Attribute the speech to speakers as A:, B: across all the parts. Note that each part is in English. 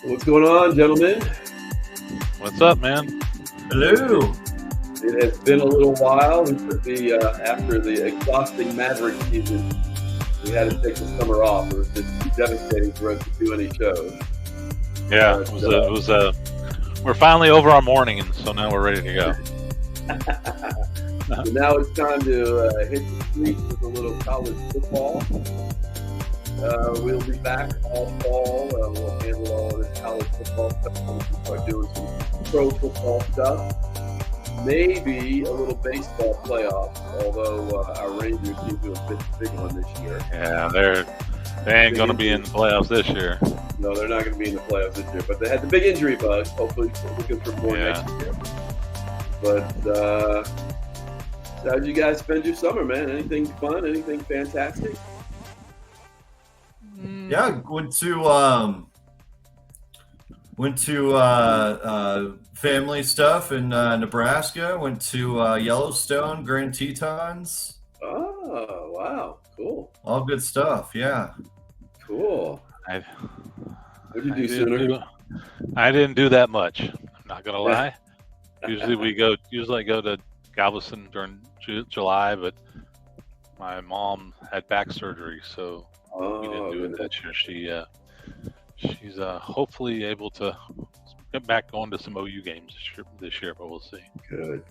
A: What's going on, gentlemen?
B: What's up, man?
C: Hello.
A: It has been a little while. We took after the exhausting Maverick season, we had to take the summer off. It was just devastating for us to do any shows.
B: Yeah, it was. We're finally over our morning, and so now we're ready to go.
A: So now it's time to hit the streets with a little college football. We'll be back all fall. We'll handle all of this college football stuff. We'll start doing some pro football stuff. Maybe a little baseball playoffs, although our Rangers seem to have been a big one this year.
B: Yeah, they ain't going to be in the playoffs this year.
A: No, they're not going to be in the playoffs this year. But they had the big injury bug. Hopefully, we're looking for more next year. But how did you guys spend your summer, man? Anything fun? Anything fantastic?
C: Yeah, went to family stuff in Nebraska. Went to Yellowstone, Grand Tetons.
A: Oh, wow, cool.
C: All good stuff. Yeah.
A: Cool.
B: What
A: did you do, Sooner?
B: I didn't do that much. I'm not gonna lie. Usually I go to Galveston during July, but my mom had back surgery, so we didn't do it that year. She's hopefully able to get back going to some OU games this year, but we'll see.
A: Good.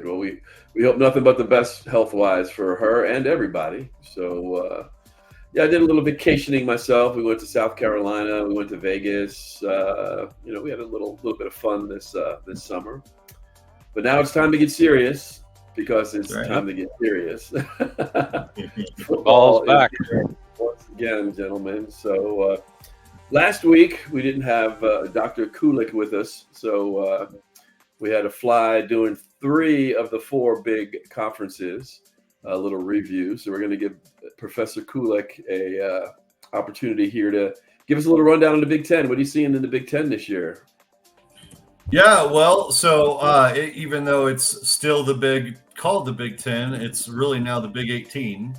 A: Well, we hope nothing but the best health-wise for her and everybody. So, I did a little vacationing myself. We went to South Carolina. We went to Vegas. We had a little bit of fun this summer. But now it's time to get serious because it's time to get serious.
B: Ball's back.
A: Once again, gentlemen. So last week we didn't have Dr. Kulik with us, so we had to fly doing 3 of the 4 big conferences. A little review. So we're going to give Professor Kulik a opportunity here to give us a little rundown on the Big Ten. What are you seeing in the Big Ten this year?
C: Yeah, well, so even though it's still called the Big Ten, it's really now the Big 18.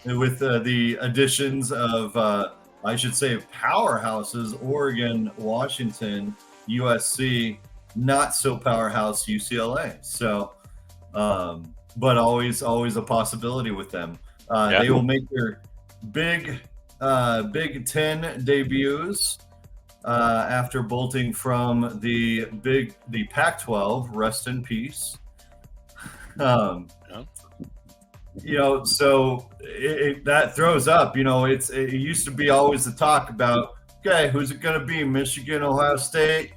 C: With the additions of, I should say, powerhouses, Oregon, Washington, USC, not so powerhouse UCLA. So, but always a possibility with them. They will make their Big Ten debuts after bolting from the Pac-12. Rest in peace. So that throws up. It used to be always the talk about, okay, who's it going to be? Michigan, Ohio State,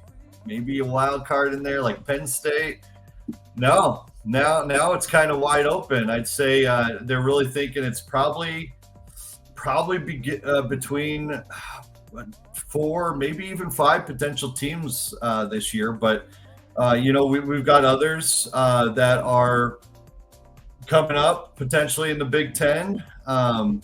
C: maybe a wild card in there like Penn State. No, now it's kind of wide open. I'd say they're really thinking it's probably between 4, maybe even 5 potential teams this year. But we've got others that are coming up potentially in the Big Ten. Iowa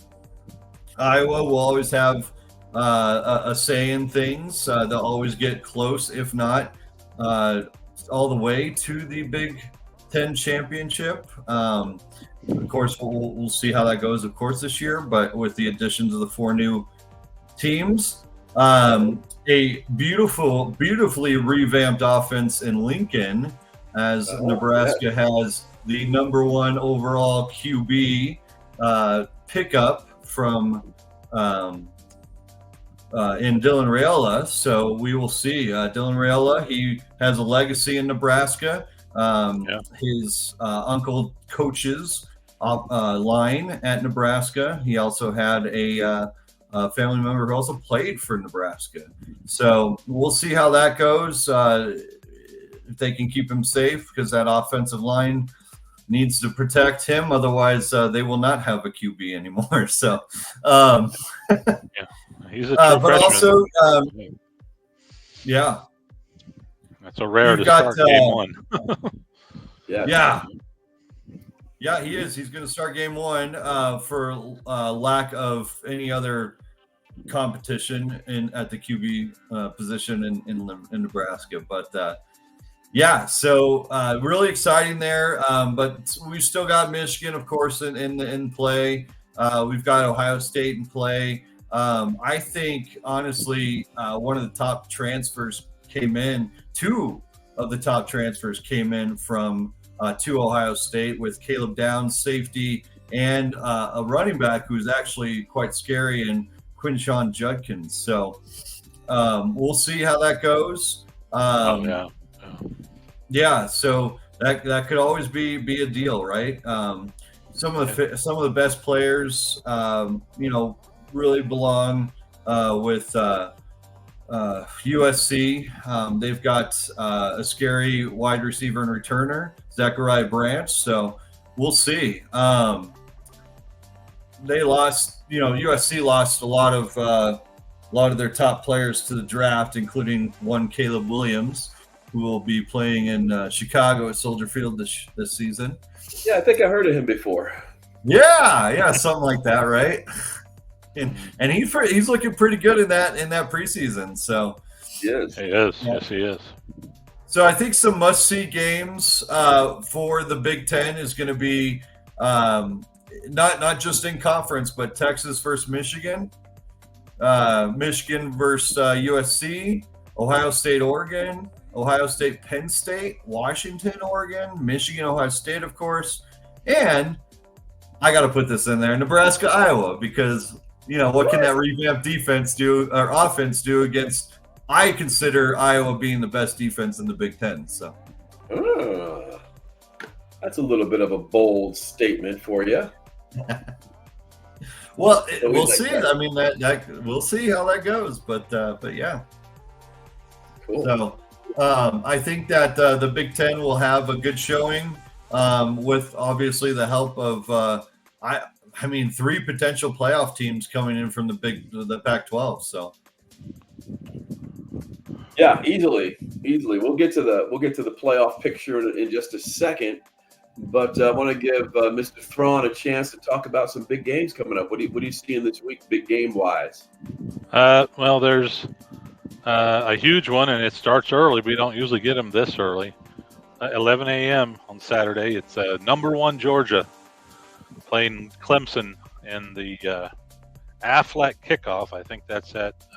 C: will always have a say in things. They'll always get close, if not all the way to the Big Ten championship. Of course, we'll see how that goes, of course, this year. But with the additions of the 4 new teams, a beautifully revamped offense in Lincoln, as Nebraska has the number 1 overall QB pickup from in Dylan Raiola. So we will see. Dylan Raiola, he has a legacy in Nebraska. His uncle coaches line at Nebraska. He also had a family member who also played for Nebraska. So we'll see how that goes. If they can keep him safe, because that offensive line needs to protect him. Otherwise, they will not have a QB anymore. So,
B: he's a true
C: but also,
B: that's a rare to start game 1.
C: Yeah, he is. He's going to start game 1 for lack of any other competition at the QB position in Nebraska. But so really exciting there. But we've still got Michigan, of course, in play. We've got Ohio State in play. I think, honestly, one of the top transfers came in. Two of the top transfers came in from to Ohio State with Caleb Downs, safety, and a running back who's actually quite scary, and Quinshon Judkins. So we'll see how that goes. Yeah. So that could always be a deal, right? Some of the best players, really belong with USC. They've got a scary wide receiver and returner, Zachariah Branch. So we'll see. They lost, USC lost a lot of their top players to the draft, including one Caleb Williams, who will be playing in Chicago at Soldier Field this season.
A: Yeah, I think I heard of him before.
C: Yeah, something like that, right? And he's looking pretty good in that preseason. So
A: he is.
B: Yes, he is.
C: So I think some must-see games for the Big Ten is going to be not just in conference, but Texas versus Michigan, Michigan versus USC, Ohio State, Oregon, Ohio State, Penn State, Washington, Oregon, Michigan, Ohio State, of course, and I got to put this in there, Nebraska, Iowa, because what can that revamped defense do or offense do against? I consider Iowa being the best defense in the Big Ten. So
A: that's a little bit of a bold statement for you.
C: Well, we'll see. I mean, that we'll see how that goes, but yeah.
A: Cool.
C: So I think that the Big Ten will have a good showing with obviously the help of I mean 3 potential playoff teams coming in from the Pac-12. So
A: yeah, easily. We'll get to the playoff picture in just a second. But I want to give Mr. Thrawn a chance to talk about some big games coming up. What do you see in this week, big game wise?
B: Well, there's a huge one, and it starts early. We don't usually get them this early. 11 a.m. on Saturday. It's number 1 Georgia playing Clemson in the Aflac kickoff. I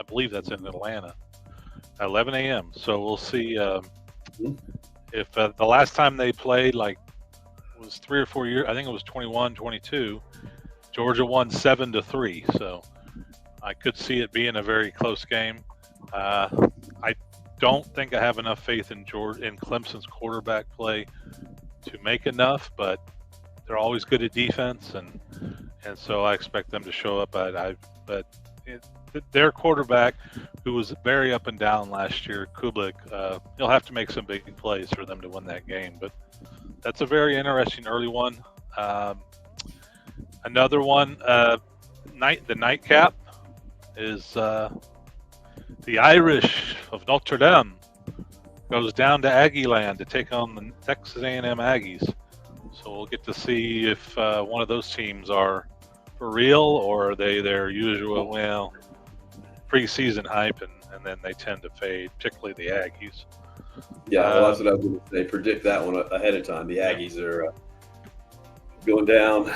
B: believe that's in Atlanta. 11 a.m. So we'll see if the last time they played, was 3 or 4 years. I think it was 21-22. Georgia won 7-3. So I could see it being a very close game. I don't think I have enough faith in Clemson's quarterback play to make enough, but they're always good at defense, and so I expect them to show up. Their quarterback, who was very up and down last year, Kublik, he'll have to make some big plays for them to win that game. But that's a very interesting early one. Another one, the nightcap is the Irish of Notre Dame goes down to Aggie Land to take on the Texas A&M Aggies. So we'll get to see if one of those teams are for real, or are they their usual, preseason hype, and then they tend to fade, particularly the Aggies.
A: Yeah, well, that's what I was going to say. Predict that one ahead of time. The Aggies are going down.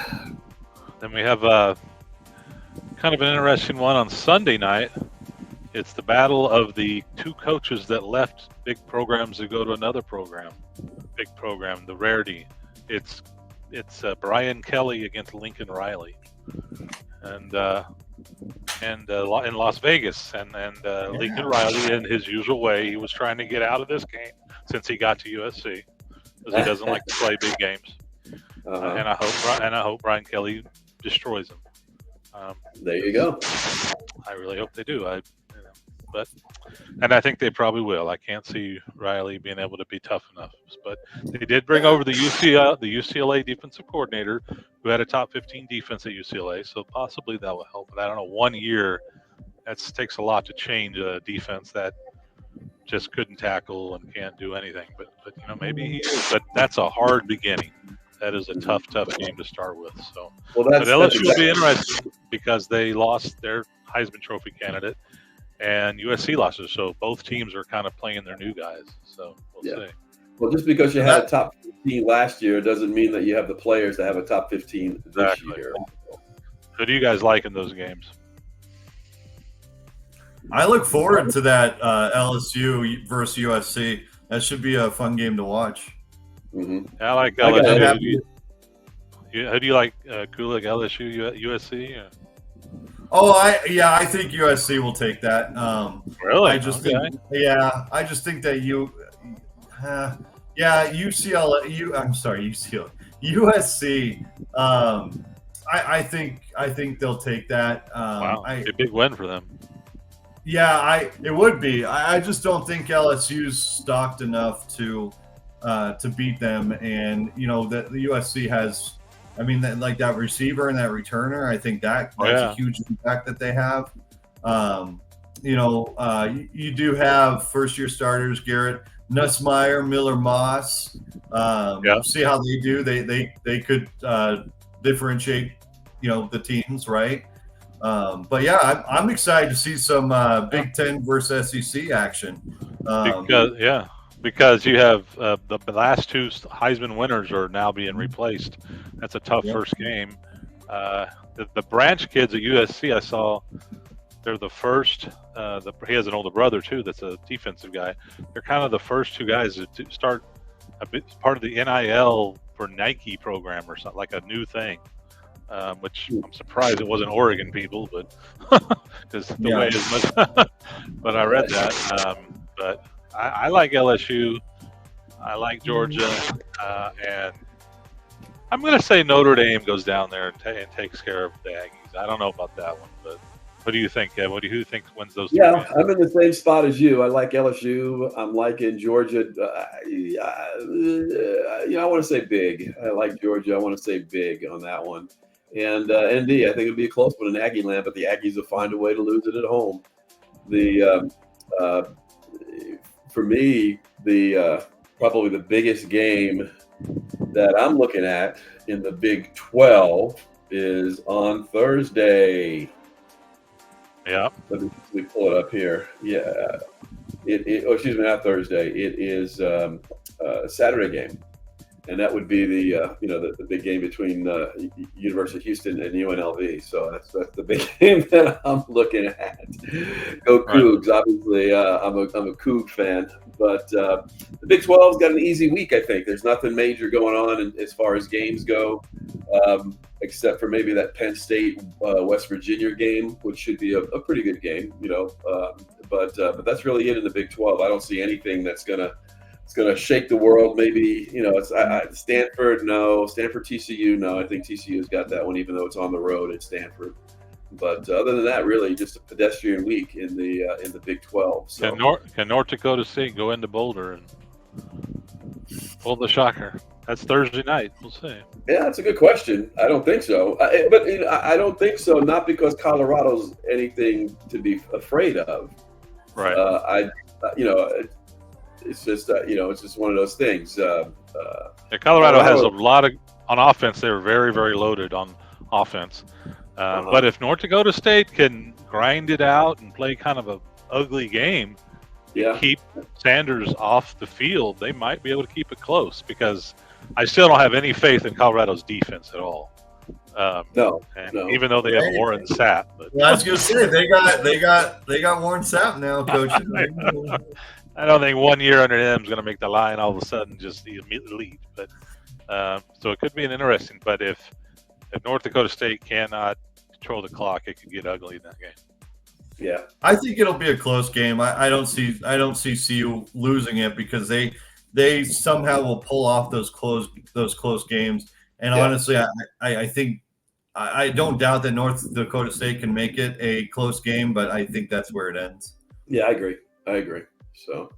B: Then we have kind of an interesting one on Sunday night. It's the battle of the 2 coaches that left big programs to go to another big program, the Rarity. It's Brian Kelly against Lincoln Riley, and in Las Vegas, and Lincoln Riley, in his usual way, he was trying to get out of this game since he got to USC because he doesn't like to play big games, and I hope Brian Kelly destroys him.
A: There you go.
B: I really hope they do. And I think they probably will. I can't see Riley being able to be tough enough. But they did bring over the UCLA defensive coordinator, who had a top 15 defense at UCLA. So possibly that will help. But I don't know. 1 year, that takes a lot to change a defense that just couldn't tackle and can't do anything. But maybe he is. But that's a hard beginning. That is a tough game to start with. So, but LSU will be interesting because they lost their Heisman Trophy candidate, and USC lost it. So both teams are kind of playing their new guys. So we'll see.
A: Well, just because you had a top 15 last year doesn't mean that you have the players to have a top 15 this year.
B: Who do you guys like in those games?
C: I look forward to that LSU versus USC. That should be a fun game to watch.
A: Mm-hmm.
B: I like
A: I got
B: LSU. Who do you like, Kulik, LSU, USC?
C: Oh, I think USC will take that.
B: Really?
C: I just think that USC. I think they'll take that.
B: Wow, it's a big win for them.
C: Yeah, it would be. I just don't think LSU's stocked enough to beat them, and that the USC has. I mean, that receiver and that returner. I think that's a huge impact that they have. You do have first-year starters: Garrett Nussmeier, Miller Moss. See how they do. They could differentiate, the teams, right? But yeah, I'm excited to see some Big Ten versus SEC action.
B: Because you have the last two Heisman winners are now being replaced. That's a tough first game. The Branch kids at USC, I saw, they're the first. He has an older brother too. That's a defensive guy. They're kind of the first two guys to start a bit part of the NIL for Nike program or something, like a new thing. Which I'm surprised it wasn't Oregon people, but because the way is much. But I read that. But I like LSU. I like Georgia, and I'm going to say Notre Dame goes down there and takes care of the Aggies. I don't know about that one, but what do you think, Kev? Who do you think wins those?
A: Yeah, I'm in the same spot as you. I like LSU. I'm liking Georgia. I want to say big. I like Georgia. I want to say big on that one. And ND, I think it'll be a close one in Aggie land, but the Aggies will find a way to lose it at home. For me, probably the biggest game that I'm looking at in the Big 12 is on Thursday.
B: Yeah.
A: Let me pull it up here. Yeah. Not Thursday. It is a Saturday game. And that would be the big game between University of Houston and UNLV. So that's the big game that I'm looking at. Go Cougs! Right. Obviously, I'm a Coug fan, but the Big 12's got an easy week. I think there's nothing major going on as far as games go, except for maybe that Penn State West Virginia game, which should be a pretty good game. But that's really it in the Big 12. I don't see anything that's gonna shake the world. Maybe it's Stanford. No, Stanford TCU. No, I think TCU's got that one, even though it's on the road at Stanford. But other than that, really just a pedestrian week in the Big 12. So.
B: Can North Dakota State go into Boulder and pull the shocker? That's Thursday night. We'll see.
A: Yeah, that's a good question. I don't think so. But I don't think so. Not because Colorado's anything to be afraid of.
B: Right.
A: It's just it's just one of those things.
B: Colorado has a lot of on offense. They're very, very loaded on offense. But if North Dakota State can grind it out and play kind of a ugly game, keep Sanders off the field, they might be able to keep it close. Because I still don't have any faith in Colorado's defense at all.
A: No.
B: Even though they have Warren Sapp. But
C: I was going to say they got Warren Sapp now, coach.
B: I don't think 1 year under him is going to make the line all of a sudden just elite. But so it could be an interesting. But if North Dakota State cannot control the clock, it could get ugly in that game.
A: Yeah,
C: I think it'll be a close game. I don't see CU losing it because they somehow will pull off those close games. And honestly, I think I don't doubt that North Dakota State can make it a close game, but I think that's where it ends.
A: Yeah, I agree. So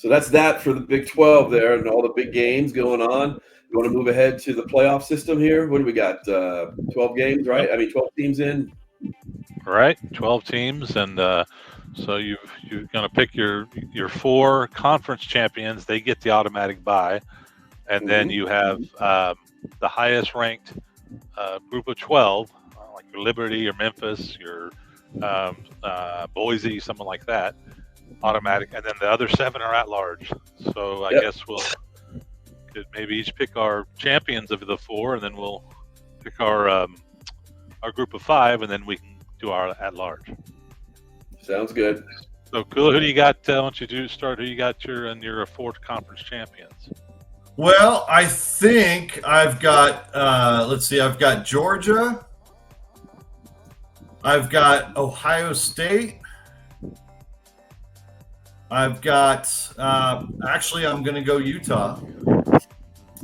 A: that's that for the Big 12 there and all the big games going on. You want to move ahead to the playoff system here? What do we got? 12 games, right? I mean, 12 teams in.
B: Right, 12 teams, and so you're going to pick your 4 conference champions. They get the automatic bye, and then you have the highest ranked group of 12, like your Liberty or Memphis, your Boise, something like that. Automatic, and then the other 7 are at large. So I guess we'll could maybe each pick our champions of the 4, and then we'll pick our group of 5, and then we can do our at large.
A: Sounds good.
B: So cool. Who do you got? Why don't you start? Who you got in your fourth conference champions?
C: Well, I think I've got. Let's see. I've got Georgia. I've got Ohio State. I've got. Actually, I'm going to go Utah,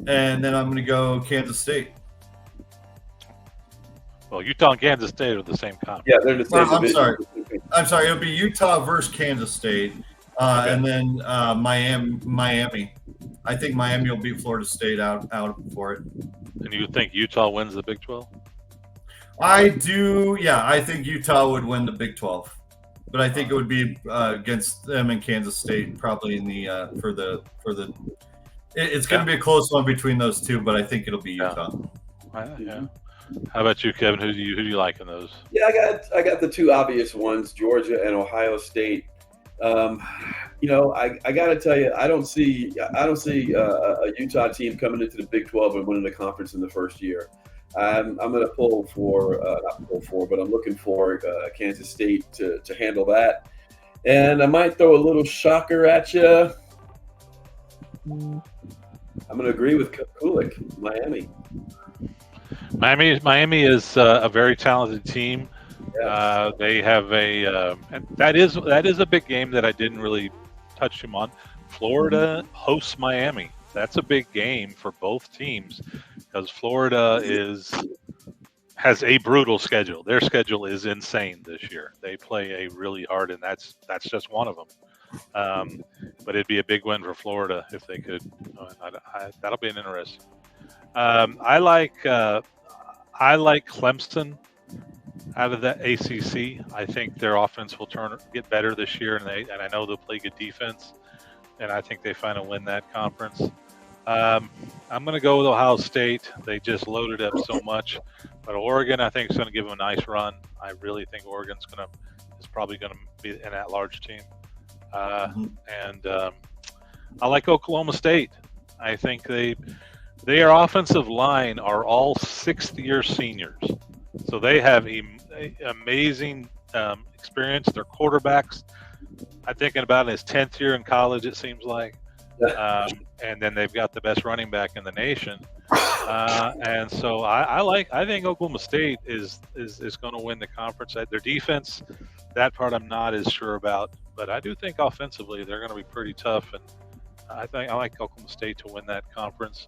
C: and then I'm going to go Kansas State.
B: Well, Utah and Kansas State are the same conference.
A: Yeah, they're the same.
C: I'm sorry. It'll be Utah versus Kansas State,
B: Okay.
C: and then Miami. I think Miami will beat Florida State out for it.
B: And you think Utah wins the Big 12?
C: I do. Yeah, I think Utah would win the Big 12, but I think it would be against them and Kansas State probably in the for the. It's going to be a close one between those two, but I think it'll be Utah.
B: Yeah. How about you, Kevin? Who do you like in those?
A: Yeah, I got the two obvious ones, Georgia and Ohio State. You know, I got to tell you, I don't see a Utah team coming into the Big 12 and winning the conference in the first year. I'm going to pull for not pull for, but I'm looking for Kansas State to handle that. And I might throw a little shocker at you. I'm going to agree with Kulik, Miami.
B: Miami is a very talented team.
A: Yeah.
B: They have and that is a big game that I didn't really touch him on. Florida hosts Miami. That's a big game for both teams because Florida has a brutal schedule. Their schedule is insane this year. They play a really hard, and that's just one of them. But it'd be a big win for Florida if they could. That'll be an interesting. I like Clemson out of that ACC. I think their offense will get better this year, and I know they'll play good defense, and I think they finally win that conference. I'm going to go with Ohio State. They just loaded up so much, but Oregon I think is going to give them a nice run. I really think Oregon's is probably going to be an at-large team, and I like Oklahoma State. I think their offensive line are all sixth-year seniors. So they have amazing experience. Their quarterbacks, I'm thinking about his 10th year in college, it seems like. And then they've got the best running back in the nation. And so I think Oklahoma State is going to win the conference. Their defense, that part I'm not as sure about. But I do think offensively they're going to be pretty tough. And I like Oklahoma State to win that conference.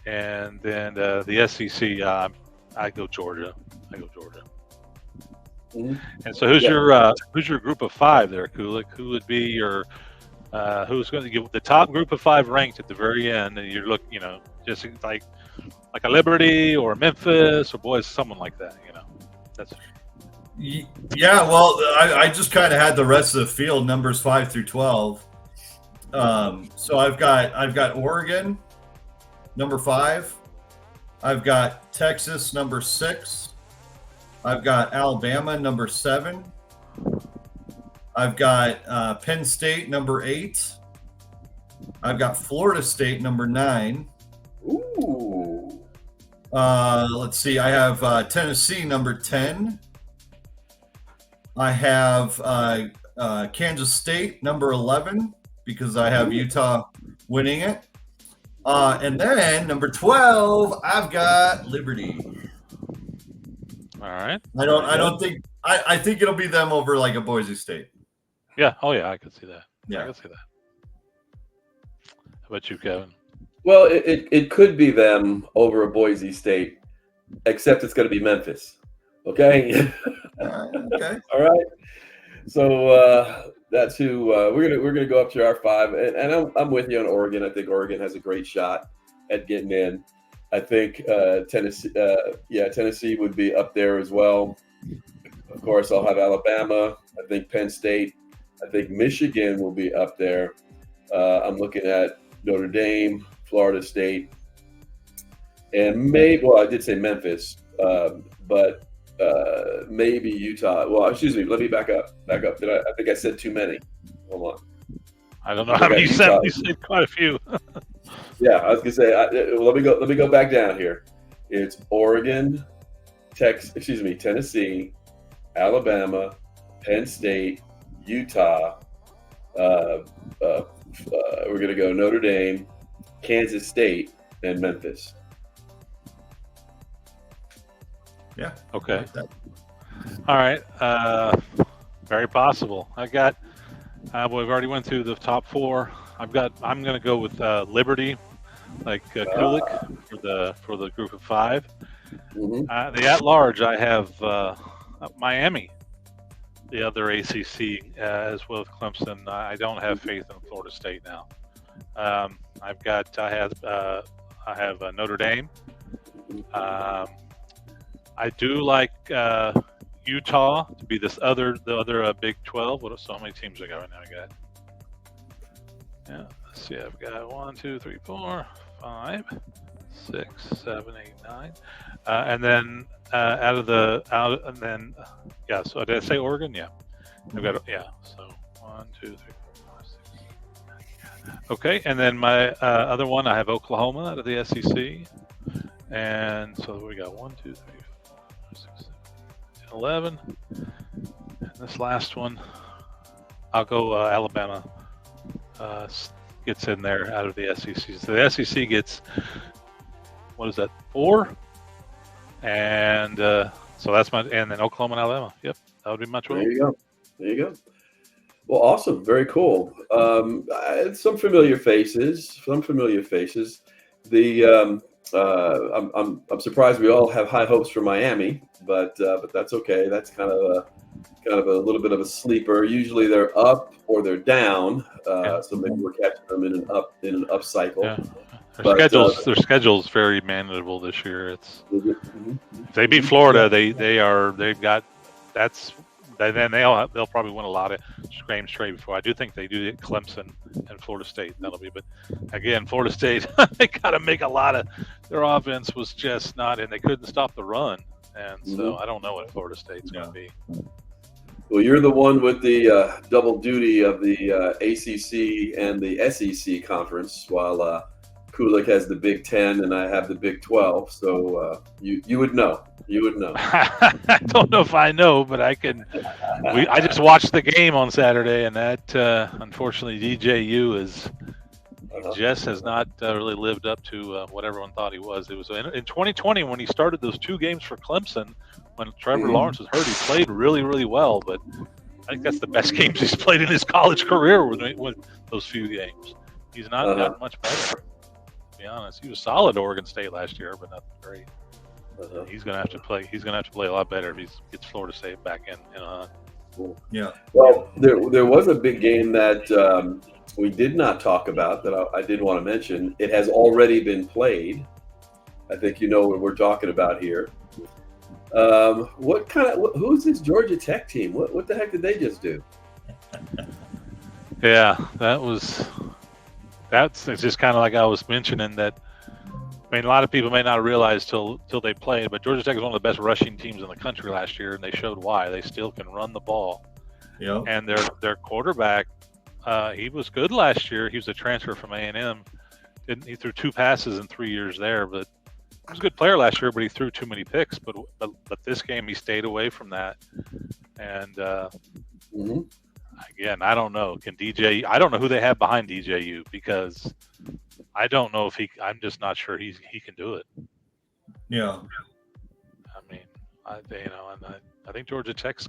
B: And then the SEC, I go Georgia.
A: Mm-hmm.
B: And so who's your group of five there, Kulik? Who would be your who's going to give the top group of five ranked at the very end? And you're just like a Liberty or Memphis or boys, someone like that. That's.
C: Yeah, well, I just kind of had the rest of the field numbers 5 through 12. So I've got Oregon, number 5. I've got Texas, number 6. I've got Alabama, number 7. I've got Penn State, number 8. I've got Florida State, number 9.
A: Ooh.
C: Let's see. I have Tennessee, number 10. I have Kansas State, number 11, because I have Utah winning it. And then number 12, I've got Liberty.
B: All right.
C: I think it'll be them over like a Boise State.
B: Yeah. Oh yeah, I could see that.
C: Yeah.
B: I could see that. How about you, Kevin?
A: Well, it could be them over a Boise State, except it's going to be Memphis. Okay.
C: Okay.
A: All right. So that's who we're gonna go up to our 5, and I'm with you on Oregon. I think Oregon has a great shot at getting in. I think Tennessee would be up there as well. Of course, I'll have Alabama. I think Penn State. I think Michigan will be up there. I'm looking at Notre Dame, Florida State, and I did say Memphis, but maybe Utah. Well, excuse me. Let me back up. I think I said too many. Hold on.
B: I don't know how many you said. You said quite a few.
A: Yeah, I was gonna say. Let me go back down here. It's Oregon, Tennessee, Alabama, Penn State, Utah. We're going to go Notre Dame, Kansas State, and Memphis.
C: Yeah.
B: Okay.
C: I like that.
B: All right. Very possible. I got. We've already went through the top 4. I'm going to go with Liberty, like Kulik for the group of 5.
A: Mm-hmm.
B: The at-large, I have Miami, the other ACC, as well as Clemson. I don't have faith in Florida State now. I have Notre Dame. I do like Utah to be the other Big 12. So how many teams I got right now? Let's see. I've got 1, 2, 3, 4, 5, 6, 7, 8, 9, and then So did I say Oregon? Yeah. I've got So 1, 2, 3, 4, 5, 6, 7, 8. Okay, and then my other one, I have Oklahoma out of the SEC, and so we got 1, 2, 3, 4, 5, 6, 7, 8, 11. And this last one, I'll go Alabama. Gets in there out of the SEC. So the SEC gets, 4? And so that's and then Oklahoma and Alabama. Yep, that would be my 12.
A: There you go. Well, awesome. Very cool. Some familiar faces. The I'm surprised we all have high hopes for Miami, but that's okay. That's kind of a little bit of a sleeper. Usually they're up or they're down, so maybe we're catching them in an up cycle. Yeah.
B: Their schedule's very manageable this year. If they beat Florida, they'll probably win a lot of games straight before. I do think they do get Clemson and Florida State. But again, Florida State, they got to make a lot of. Their offense was just not, and they couldn't stop the run, and so I don't know what Florida State's going to be.
A: Well, you're the one with the double duty of the ACC and the SEC conference, while Kulik has the Big 10 and I have the Big 12. So you would know.
B: I don't know if I know, but I can. I just watched the game on Saturday, and that unfortunately DJU just has not really lived up to what everyone thought he was. It was in 2020 when he started those 2 games for Clemson. When Trevor Lawrence was hurt, he played really, really well. But I think that's the best games he's played in his college career with those few games. He's not gotten much better, to be honest. He was solid at Oregon State last year, but not great. He's going to have to play. He's going to have to play a lot better if he gets Florida State back in a hunt.
C: Yeah.
A: Well, there was a big game that we did not talk about that I did want to mention. It has already been played. I think you know what we're talking about here. Who's this Georgia Tech team? What the heck did they just do?
B: Yeah, it's just kind of like I was mentioning that. I mean, a lot of people may not realize till they played, but Georgia Tech is one of the best rushing teams in the country last year, and they showed why. They still can run the ball.
C: Yeah.
B: And their quarterback, he was good last year. He was a transfer from A&M. He threw 2 passes in 3 years there, but he was a good player last year, but he threw too many picks. But this game, he stayed away from that. And again, I don't know. I don't know who they have behind DJU, because I don't know if I'm just not sure he can do it.
C: Yeah.
B: I mean, I think Georgia Tech's.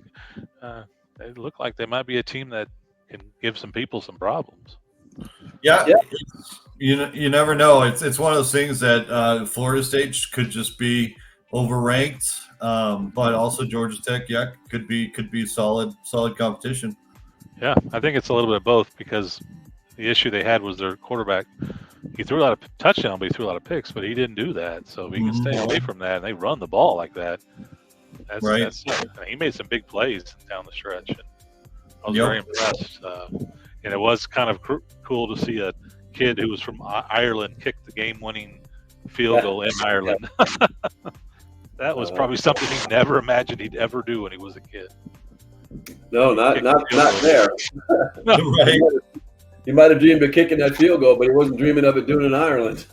B: They look like they might be a team that can give some people some problems.
C: Yeah. You never know. It's one of those things that Florida State could just be overranked, but also Georgia Tech, could be solid competition.
B: Yeah, I think it's a little bit of both, because the issue they had was their quarterback. He threw a lot of touchdowns, but he threw a lot of picks, but he didn't do that. So if he can stay away from that, and they run the ball like that, that's right. He made some big plays down the stretch. And I was very impressed. And it was kind of cool to see a kid who was from Ireland kick the game-winning field goal in Ireland. That was probably something he never imagined he'd ever do when he was a kid.
A: No, not there.
B: No.
A: Right. He might have dreamed of kicking that field goal, but he wasn't dreaming of it doing it in Ireland.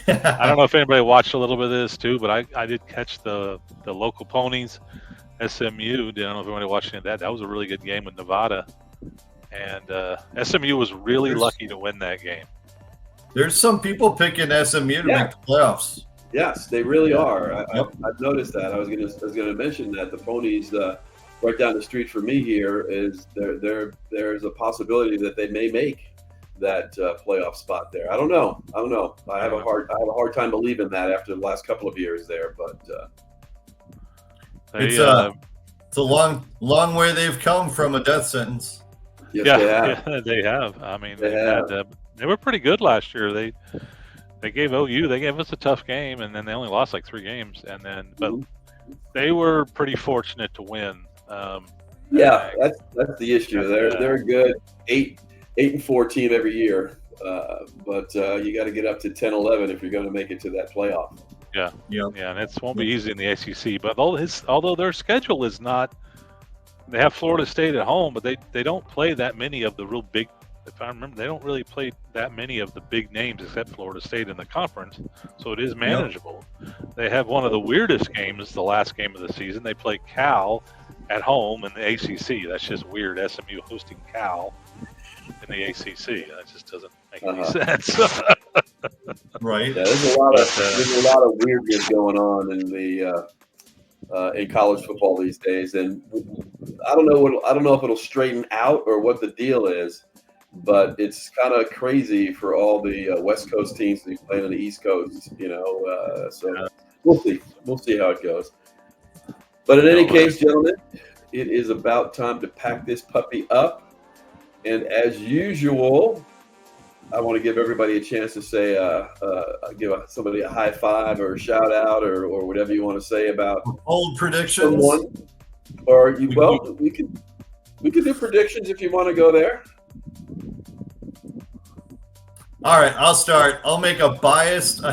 B: I don't know if anybody watched a little bit of this too, but I did catch the local ponies, SMU. I don't know if anybody watching that. That was a really good game with Nevada, and SMU was really lucky to win that game.
C: There's some people picking SMU to make the playoffs.
A: Yes, they really are. I've noticed that. I was gonna mention that the Ponies, right down the street from me here, is there's a possibility that they may make that playoff spot there. I don't know. I have a hard time believing that after the last couple of years there, but
C: it's a long way they've come from a death sentence.
A: yes,
B: They have. I mean,
A: They
B: they were pretty good last year. They gave OU. They gave us a tough game, and then they only lost like 3 games. And then, but they were pretty fortunate to win.
A: That's the issue. They're a good 8-4 team every year, but you got to get up to 10-11 if you're going to make it to that playoff.
B: Yeah, and it won't be easy in the ACC. But although their schedule is not, they have Florida State at home, but they don't play that many of the real big. If I remember, they don't really play that many of the big names except Florida State in the conference, so it is manageable. They have one of the weirdest games, the last game of the season. They play Cal at home in the ACC. That's just weird. SMU hosting Cal in the ACC. That just doesn't make any sense.
C: Right.
A: Yeah, there's a lot of weirdness going on in the in college football these days, and I don't know if it'll straighten out or what the deal is. But it's kind of crazy for all the West Coast teams to be playing on the East Coast, so we'll see. We'll see how it goes. But in any case, gentlemen, it is about time to pack this puppy up. And as usual, I want to give everybody a chance to say, give somebody a high five or a shout out or whatever you want to say about
C: bold predictions.
A: Someone. Or we could do predictions if you want to go there.
C: All right, I'll start. I'll make a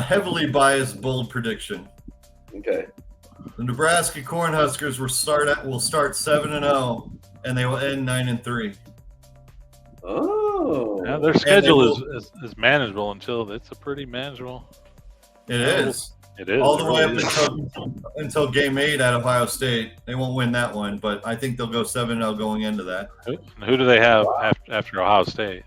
C: heavily biased, bold prediction.
A: Okay.
C: The Nebraska Cornhuskers will start 7-0, and they will end 9-3.
A: Oh.
B: Yeah, their schedule is manageable it's a pretty manageable.
C: It is.
B: It is.
C: All the way up until Game 8 at Ohio State. They won't win that one, but I think they'll go 7-0 going into that.
B: Who do they have after Ohio State?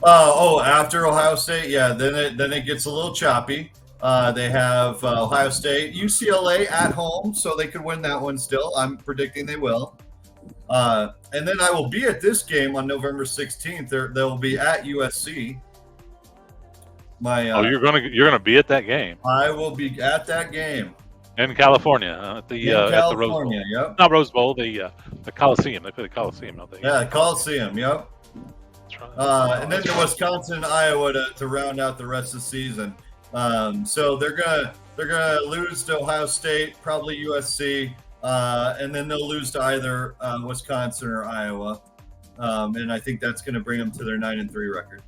C: After Ohio State, yeah. Then it gets a little choppy. They have Ohio State, UCLA at home, so they could win that one still. I'm predicting they will. And then I will be at this game on November 16th. They'll be at USC.
B: You're gonna be at that game.
C: I will be at that game
B: in California at the Rose Bowl.
C: Yep.
B: Not Rose Bowl, the Coliseum. They play the Coliseum, don't they?
C: Yeah, Coliseum. Yep. And then to Wisconsin and Iowa to round out the rest of the season. So they're gonna lose to Ohio State, probably USC, and then they'll lose to either Wisconsin or Iowa. And I think that's gonna bring them to their 9-3 record.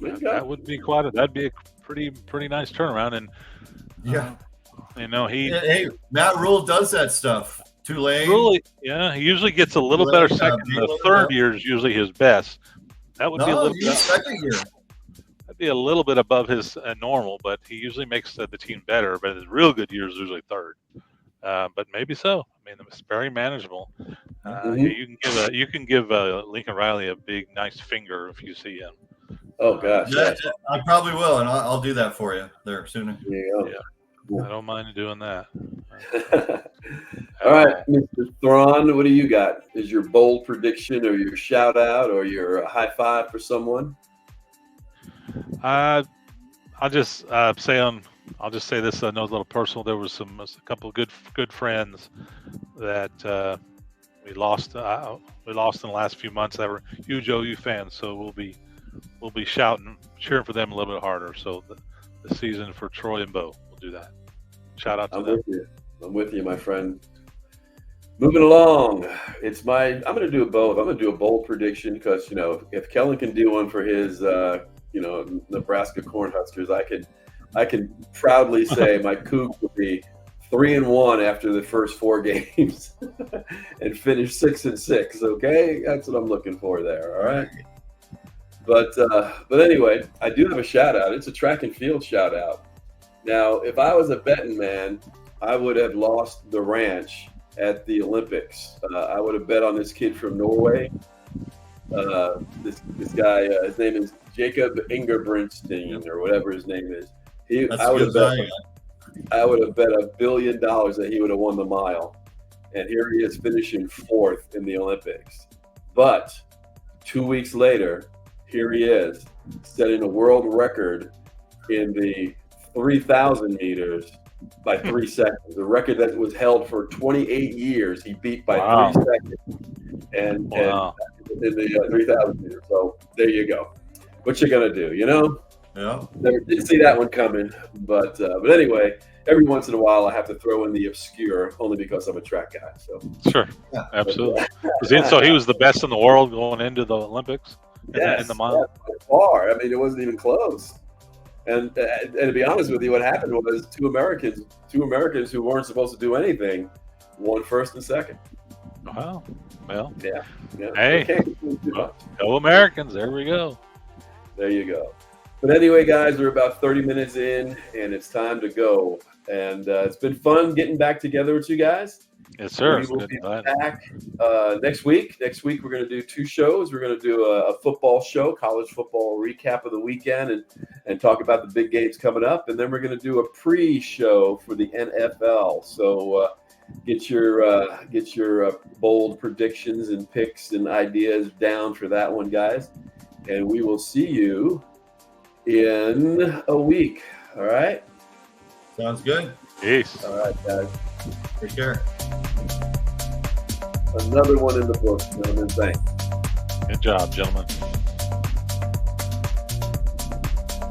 B: That would be that'd be a pretty nice turnaround. And
C: hey, Matt Rule does that stuff. Tulane.
B: Really, he usually gets a little better second. The third year is usually his best. That would be a little bit
C: second year.
B: That'd be a little bit above his normal, but he usually makes the team better. But his real good years usually third. But maybe so. I mean, it's very manageable. You can give Lincoln Riley a big, nice finger if you see him.
A: Oh gosh,
C: I probably will, and I'll do that for you there sooner.
B: I don't mind doing that.
A: All right, Mr. Thrawn, what do you got? Is your bold prediction or your shout out or your high five for someone?
B: I'll just say this. I know it's a little personal. There was a couple of good friends that we lost. We lost in the last few months that were huge OU fans. So we'll be cheering for them a little bit harder. So the season for Troy and Bo, we'll do that. Shout out to them.
A: I'm with you, my friend. Moving along, I'm going to do both. I'm going to do a bold prediction because if Kellen can do one for his Nebraska Cornhuskers, I can proudly say my Cougs will be 3-1 after the first 4 games and finish 6-6. Okay, that's what I'm looking for there. All right. But anyway, I do have a shout out. It's a track and field shout out. Now, if I was a betting man, I would have lost the ranch at the Olympics. I would have bet on this kid from Norway. This guy, his name is Jacob Ingebrigtsen or whatever his name is. I would have bet $1 billion that he would have won the mile. And here he is finishing 4th in the Olympics. But 2 weeks later, here he is setting a world record in the 3,000 meters by 3 seconds. A record that was held for 28 years. He beat by 3 seconds. And in the 3,000 meters. So there you go. What you gonna do? You know?
C: Yeah.
A: Never did see that one coming. But anyway. Every once in a while, I have to throw in the obscure, only because I'm a track guy. So
B: sure, absolutely. So he was the best in the world going into the Olympics. In the mile.
A: By far. I mean, it wasn't even close. And to be honest with you, what happened was two Americans who weren't supposed to do anything won 1st and 2nd.
B: Wow. Well.
A: Yeah.
B: Hey. Go Americans! There we go.
A: There you go. But anyway, guys, we're about 30 minutes in, and it's time to go. And it's been fun getting back together with you guys.
B: Yes, sir.
A: We will be back next week. Next week, we're going to do 2 shows. We're going to do a football show, college football recap of the weekend, and talk about the big games coming up. And then we're going to do a pre-show for the NFL. So get your bold predictions and picks and ideas down for that one, guys. And we will see you in a week. All right?
C: Sounds good.
B: Peace.
A: All right, guys.
C: Take care.
A: Another one in the books, gentlemen. Thanks.
B: Good job, gentlemen.